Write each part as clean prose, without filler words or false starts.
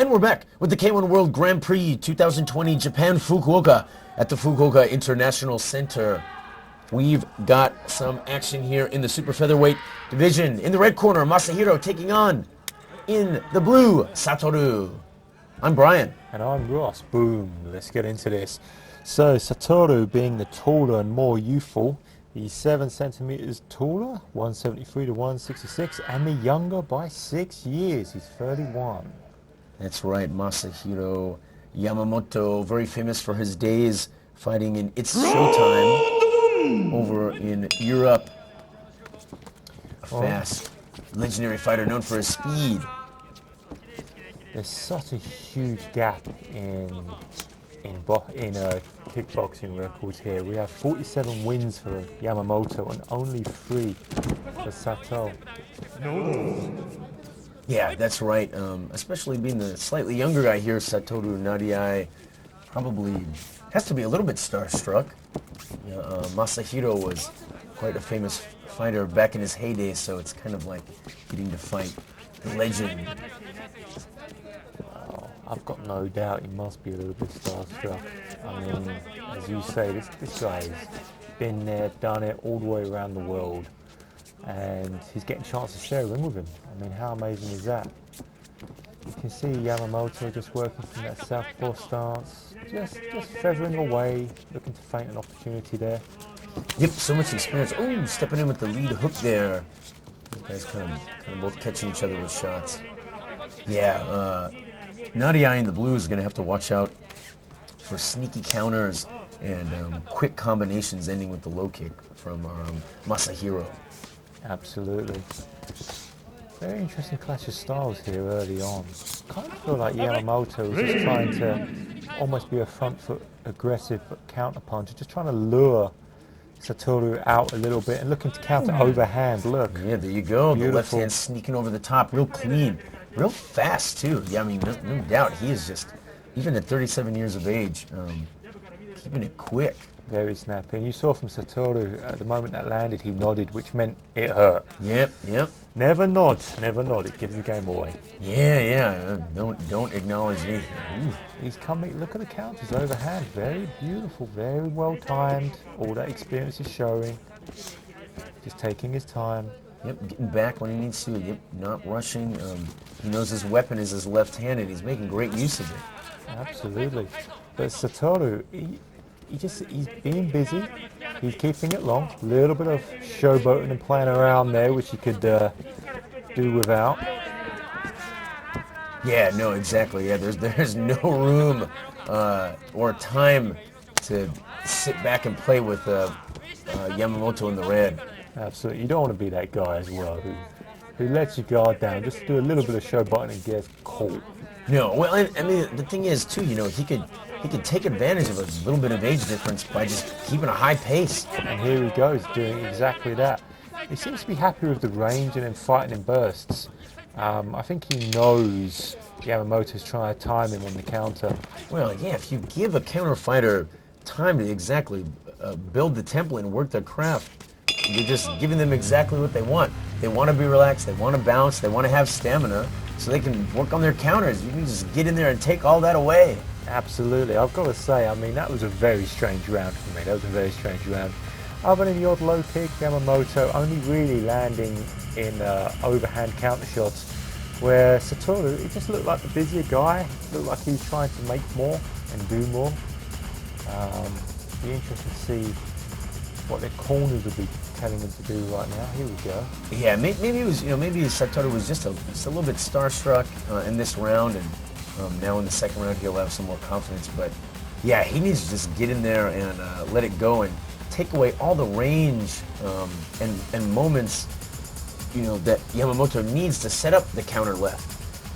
And we're back with the K-1 World Grand Prix 2020 Japan Fukuoka at the Fukuoka International Center. We've got some action here in the super featherweight division. In the red corner, Masahiro taking on, in the blue, Satoru. I'm Brian. And I'm Ross. Boom. Let's get into this. So Satoru, being the taller and more youthful, he's 7 centimeters taller, 173 to 166, and the younger by 6 years. He's 31. That's right, Masahiro Yamamoto, very famous for his days fighting in It's Showtime over in Europe. A fast, legendary fighter known for his speed. There's such a huge gap in kickboxing records here. We have 47 wins for Yamamoto and only 3 for Sato. Yeah, that's right. Especially being the slightly younger guy here, SATORU Nariai probably has to be a little bit starstruck. Masahiro was quite a famous fighter back in his heyday, so it's kind of like getting to fight the legend. I've got no doubt he must be a little bit starstruck. I mean, as you say, this guy has been there, done it all the way around the world, and he's getting a chance to share a ring with him. I mean, how amazing is that? You can see Yamamoto just working from that southpaw stance, just feathering away, looking to feint an opportunity there. Yep, so much experience. Oh, stepping in with the lead hook there. These guys kind of both catching each other with shots. Yeah, Nariai in the blue is going to have to watch out for sneaky counters and quick combinations ending with the low kick from Masahiro. Absolutely. Very interesting clash of styles here early on. Kind of feel like Yamamoto is just trying to almost be a front foot aggressive counter puncher, just trying to lure Satoru out a little bit and looking to counter overhand. Look. Yeah, there you go. Beautiful. The left hand sneaking over the top, real clean, real fast too. Yeah, I mean, no doubt he is just, even at 37 years of age, keeping it quick. Very snappy. And you saw from Satoru, at the moment that landed, he nodded, which meant it hurt. Yep. Never nod. It gives the game away. Yeah. Don't acknowledge anything. He's coming. Look at the counters overhand. Very beautiful. Very well timed. All that experience is showing. Just taking his time. Yep, getting back when he needs to. Yep, not rushing. He knows his weapon is his left-handed. He's making great use of it. Absolutely. But Satoru, he's being busy. He's keeping it long. A little bit of showboating and playing around there, which he could do without. Yeah, no, exactly. Yeah, there's no room or time to sit back and play with Yamamoto in the red. Absolutely. You don't want to be that guy as well who lets your guard down, just do a little bit of showboating and gets caught. No, well, I mean, the thing is too, he could take advantage of a little bit of age difference by just keeping a high pace. And here he goes, doing exactly that. He seems to be happy with the range and then fighting in bursts. I think he knows Yamamoto's trying to time him on the counter. Well, yeah, if you give a counter fighter time to exactly build the template and work their craft, you're just giving them exactly what they want. They want to be relaxed, they want to bounce, they want to have stamina, so they can work on their counters. You can just get in there and take all that away. Absolutely. I've got to say, I mean, that was a very strange round for me. That was a very strange round. Other than the odd low kick, Yamamoto only really landing in overhand counter shots, where Satoru, he just looked like the busier guy, looked like he was trying to make more and do more. Be interesting to see what their corners would be telling them to do right now. Here we go. Yeah, maybe it was, maybe Satoru was just a little bit starstruck in this round, and now in the second round he'll have some more confidence. But yeah, he needs to just get in there and let it go and take away all the range and moments, that Yamamoto needs to set up the counter left.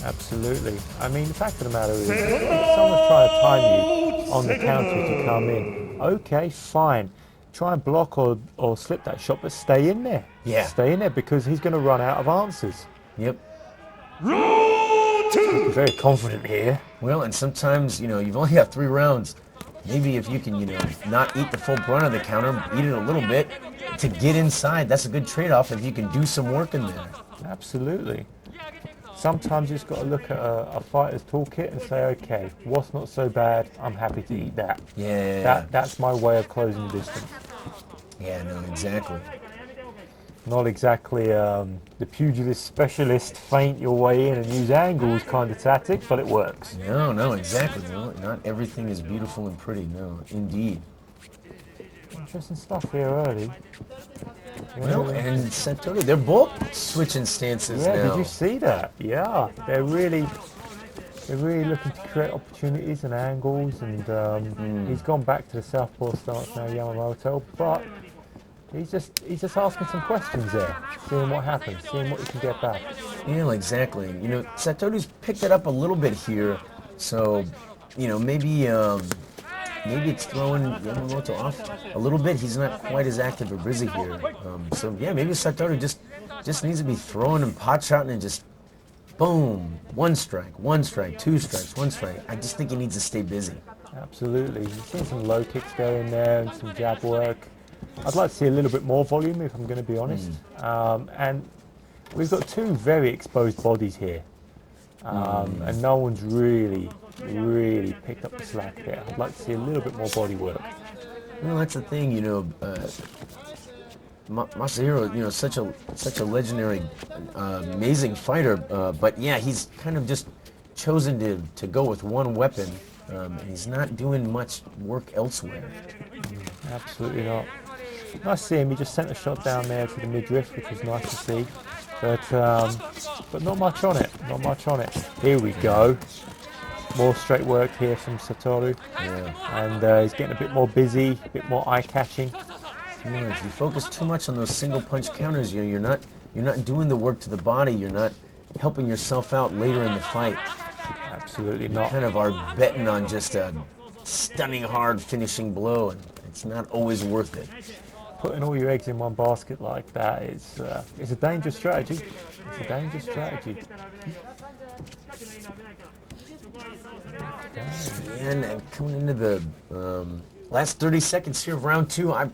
Absolutely. I mean, the fact of the matter is, if someone's trying to time you on the counter to come in, okay, fine. Try and block or slip that shot, but stay in there. Yeah. Stay in there, because he's going to run out of answers. Yep. Very confident here. Well, and sometimes, you've only got 3 rounds. Maybe if you can, not eat the full brunt of the counter, eat it a little bit to get inside. That's a good trade-off if you can do some work in there. Absolutely. sometimes you just got to look at a fighter's toolkit and say, okay, what's not so bad? I'm happy to eat that. Yeah. That's my way of closing the distance. Yeah, no, exactly. Not exactly the pugilist specialist feint your way in and use angles kind of tactic, but it works. No, exactly. No, not everything is beautiful and pretty. No, indeed. Interesting stuff here early. Well, and Satoru, they're both switching stances Yeah, now. did you see that? Yeah, they're really looking to create opportunities and angles, and he's gone back to the southpaw stance now, Yamamoto, but he's just asking some questions there, seeing what happens, seeing what he can get back. Yeah, exactly. You know, Satoru's picked it up a little bit here, so, you know, maybe it's throwing Yamamoto off a little bit. He's not quite as active or busy here. So yeah, maybe Satoru just needs to be throwing and pot shotting and just boom, one strike, two strikes, one strike. I just think he needs to stay busy. Absolutely. You've seen some low kicks go in there and some jab work. I'd like to see a little bit more volume, if I'm going to be honest. And we've got two very exposed bodies here. And no one's really picked up the slack there. I'd like to see a little bit more body work. Well, that's the thing, you know. Masahiro, you know, such a legendary, amazing fighter. But yeah, he's kind of just chosen to go with one weapon, and he's not doing much work elsewhere. Absolutely not. Nice to see him. He just sent a shot down there to the midriff, which was nice to see. But not much on it. Not much on it. Here we go. More straight work here from Satoru. Yeah. And he's getting a bit more busy, a bit more eye-catching. Yeah, if you focus too much on those single punch counters, you know, you're not doing the work to the body. You're not helping yourself out later in the fight. Absolutely You not. kind of are betting on just a stunning hard finishing blow, and it's not always worth it. Putting all your eggs in one basket like that is it's a dangerous strategy. It's a dangerous strategy. And coming into the last 30 seconds here of round two, I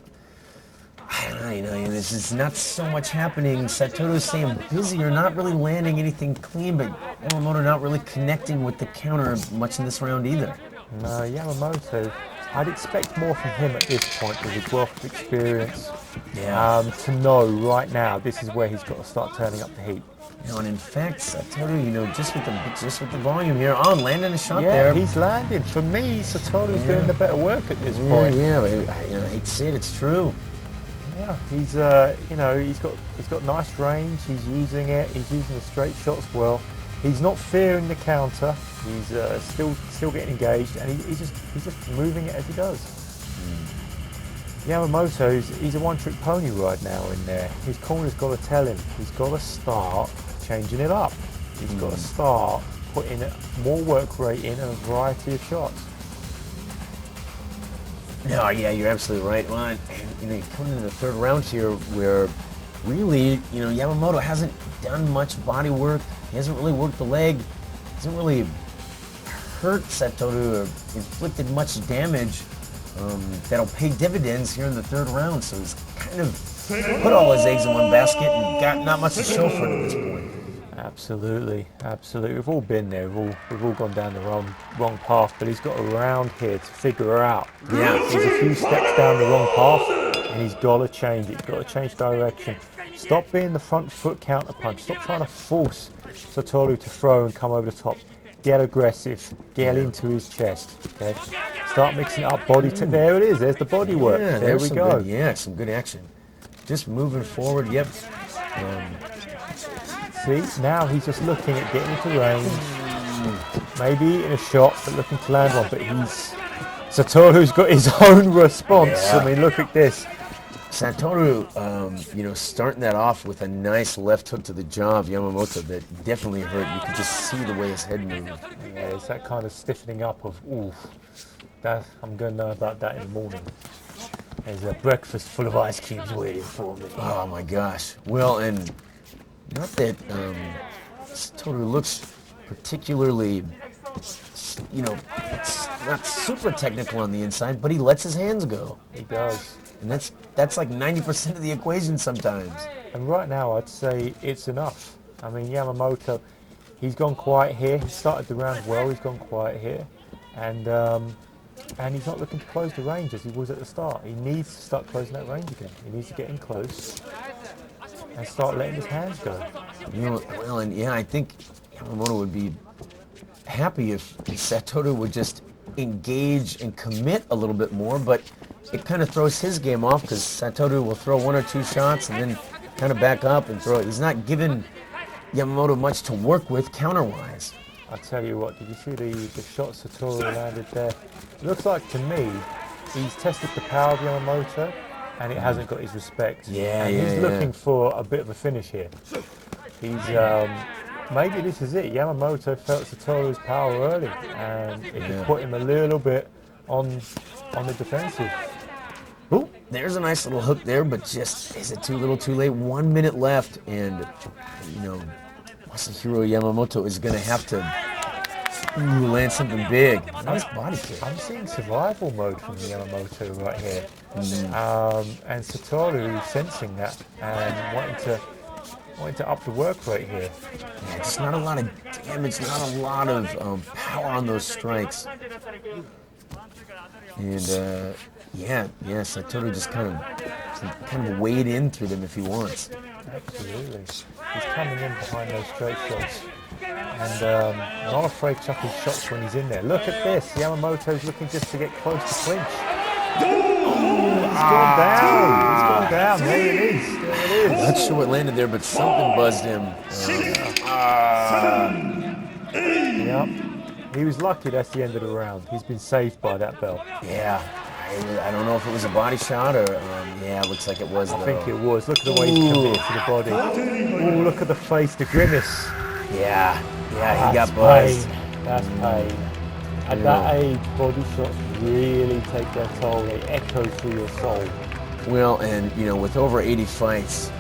don't know, this is not so much happening. Satoru's staying busy or not really landing anything clean, but Yamamoto not really connecting with the counter much in this round either. No, Yamamoto, I'd expect more from him at this point with his wealth of experience. Yeah. To know right now this is where he's got to start turning up the heat. You know, and in fact, Satoru, you know, just with the volume here, landing a shot Yeah, there. he's landing. For me, Satoru's doing the better work at this point. Yeah, I hate to say it, it's true. Yeah, he's you know, he's got nice range. He's using it. He's using the straight shots well. He's not fearing the counter. He's still getting engaged, and he's just moving it as he does. Yamamoto, he's a one-trick pony right now in there. His corner's got to tell him he's got to start changing it up. He's got to start putting more work rate in and a variety of shots. No, yeah, you're absolutely right. Well, and, you know, you're coming into the third round here where really, you know, Yamamoto hasn't done much body work. He hasn't really worked the leg. Hasn't really hurt Satoru or inflicted much damage that'll pay dividends here in the third round. So he's kind of put all his eggs in one basket and got not much to show for it at this point. Absolutely. We've all been there. We've all gone down the wrong path. But he's got a round here to figure out. Yeah. He's a few steps down the wrong path, and he's got to change it. He's got to change direction. Stop being the front foot counter punch. Stop trying to force Satoru to throw and come over the top. Get aggressive. Get into his chest. Okay. Start mixing it up. Body. There it is. There's the body work. Yeah, there we go. Some good action. Just moving forward. Yep. See, now he's just looking at getting into range. Maybe in a shot, but looking to land one. But Satoru's got his own response. Yeah. I mean, look at this. Satoru, you know, starting that off with a nice left hook to the jaw of Yamamoto that definitely hurt. You could just see the way his head moved. Yeah, it's that kind of stiffening up of, ooh, I'm going to know about that in the morning. There's a breakfast full of ice cubes waiting for me. Oh my gosh. Well, and not that Satoru looks particularly, you know, not super technical on the inside, but he lets his hands go. He does. And that's like 90% of the equation sometimes. And right now, I'd say it's enough. I mean, Yamamoto, He's gone quiet here. He started the round well. He's gone quiet here, and he's not looking to close the range as he was at the start. He needs to start closing that range again. He needs to get in close and start letting his hands go. You know, well, and yeah, I think Yamamoto would be happy if Satoru would just engage and commit a little bit more, but it kind of throws his game off because Satoru will throw 1 or 2 shots and then kind of back up and throw it. He's not giving Yamamoto much to work with counter-wise. I'll tell you what, did you see the shot Satoru landed there? It looks like to me he's tested the power of Yamamoto and it hasn't got his respect. Yeah, and he's looking for a bit of a finish here. He's maybe this is it. Yamamoto felt Satoru's power early and it just put him a little bit on the defensive. Ooh, there's a nice little hook there, but just, is it too little too late? 1 minute left, and, you know, Masahiro Yamamoto is going to have to land something big. Nice body kick. I'm seeing survival mode from Yamamoto right here. And Satoru sensing that and wanting to up the work rate here. Yeah, just not a lot of damage, not a lot of power on those strikes. And yeah, Satoru just kind of wade in through them if he wants. Absolutely. He's coming in behind those straight shots. And not afraid to chuck his shots when he's in there. Look at this. Yamamoto's looking just to get close to clinch. He's gone down. He's gone down. There it is. There it is. Not sure what landed there, but something buzzed him. Yep. He was lucky that's the end of the round. He's been saved by that bell. Yeah. I don't know if it was a body shot or, yeah, it looks like it was, though. I think it was. Look at the way he's committed to the body. Oh, look at the face, the grimace. Yeah, he got buzzed. That's pain. At that age, body shots really take their toll. They echo through your soul. Well, and, you know, with over 80 fights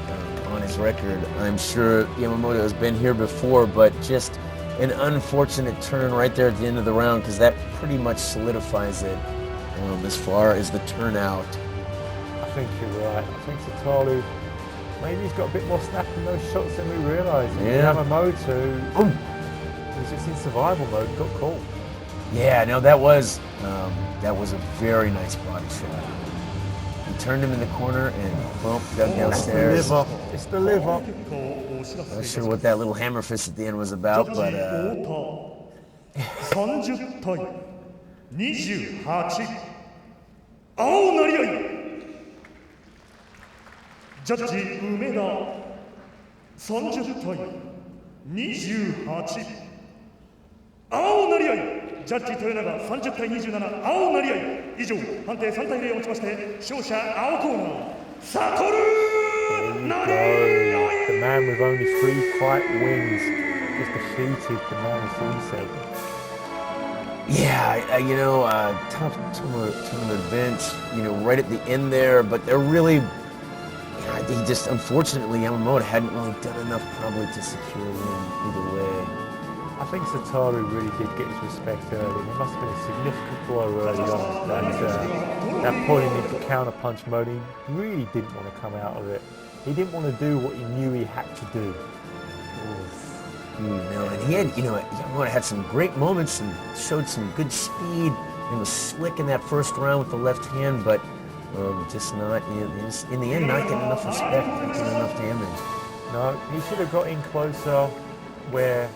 on his record, I'm sure Yamamoto has been here before, but just an unfortunate turn right there at the end of the round, because that pretty much solidifies it as far as the turnout. I think you're right. I think Satoru, maybe he's got a bit more snap in those shots than we realise. Yeah. Yamamoto was just in survival mode and got caught. Yeah, no, that was a very nice body shot. He turned him in the corner and boom, dug downstairs. It's the live up. Not sure what that little hammer fist at the end was about, but 30対28青成合ジャッジ梅田30対28青成合ジャッジ豊永30対27青成合以上判定3対0をもちまして勝者青コーナーSATORU Nariai. The man with only 3 fight wins just defeated the man with 47. yeah, you know, tough tournament events, you know, right at the end there, but they're really, I think just, unfortunately, Yamamoto hadn't really done enough probably to secure a win either way. I think Satoru really did get his respect early. There must have been a significant blow early on that put him into counter-punch mode. He really didn't want to come out of it. He didn't want to do what he knew he had to do. No, and he had, you know, Yamamoto had some great moments and showed some good speed and was slick in that first round with the left hand, but just not, you know, just in the end, not getting enough respect, not getting enough damage. No, he should have got in closer where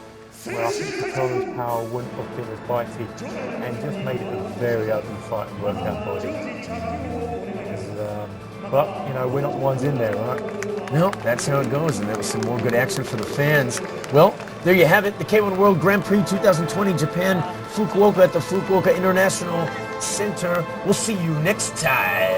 I think Satoru's power wouldn't have been as bitey and just made it a very ugly fight and worked out body. But, you know, we're not the ones in there, right? No, that's how it goes, and there was some more good action for the fans. Well, there you have it, the K-1 World Grand Prix 2020 Japan, Fukuoka at the Fukuoka International Center. We'll see you next time.